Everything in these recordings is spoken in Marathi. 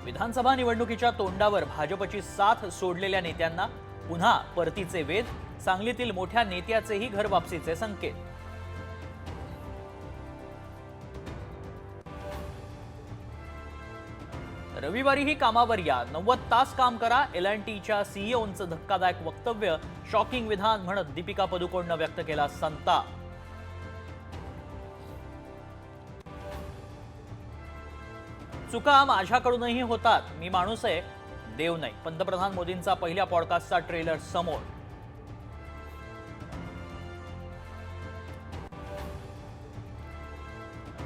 विधानसभा निवडणुकीच्या तोंडावर भाजपची साथ सोडलेल्या नेत्यांना पुन्हा परतीचे वेध, सांगलीतील मोठ्या नेत्याचेही घरवापसीचे संकेत। रविवारीही कामावर या, 90 तास काम करा। एल&टीच्या सीईओंचं धक्कादायक वक्तव्य, शॉकिंग विधान म्हणत दीपिका पदुकोणनं व्यक्त केला संताप। चुका माझ्याकडूनही होतात, मी माणूस आहे, देव नाही। पंतप्रधान मोदींचा पहिल्या पॉडकास्टचा ट्रेलर समोर।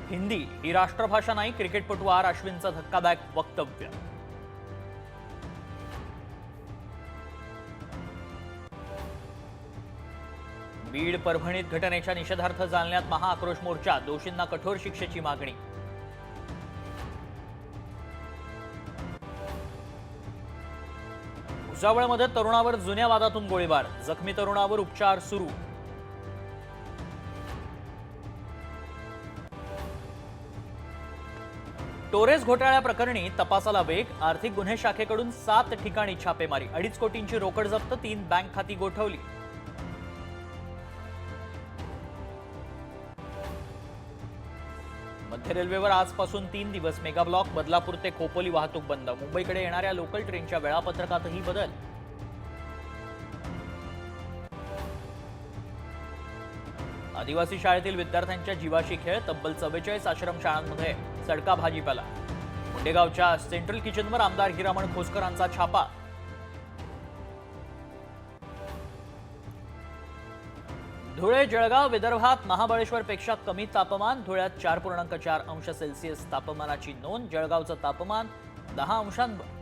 हिंदी ही राष्ट्रभाषा नाही, क्रिकेटपटू आर अश्विनचं धक्कादायक वक्तव्य। बीड परभणीत घटनेच्या निषेधार्थ जालन्यात महाआक्रोश मोर्चा, दोषींना कठोर शिक्षेची मागणी। भुसावळमध्ये तरुणावर जुन्या वादातून गोळीबार, जखमी तरुणावर उपचार सुरू। टोरेस घोटाळ्याप्रकरणी तपासाला वेग, आर्थिक गुन्हे शाखेकडून 7 ठिकाणी छापेमारी, 2.5 कोटींची रोकड जप्त, 3 बँक खाती गोठवली। मध्य रेल्वेवर आजपासून 3 दिवस मेगा ब्लॉक, बदलापूर ते खोपोली वाहतूक बंद, मुंबईकडे येणाऱ्या लोकल ट्रेनच्या वेळापत्रकातही बदल। आदिवासी शाळेतील विद्यार्थ्यांच्या जीवाशी खेळ, तब्बल 44 आश्रमशाळांमध्ये सडका भाजीपाला। मुंडेगावच्या सेंट्रल किचनवर आमदार हिरामण खोसकरांचा छापा। धुळे जळगाव विदर्भात महाबळेश्वरपेक्षा कमी तापमान, धुळ्यात 4.4 अंश सेल्सिअस तापमानाची नोंद, जळगावचं तापमान 10 अंशांवर।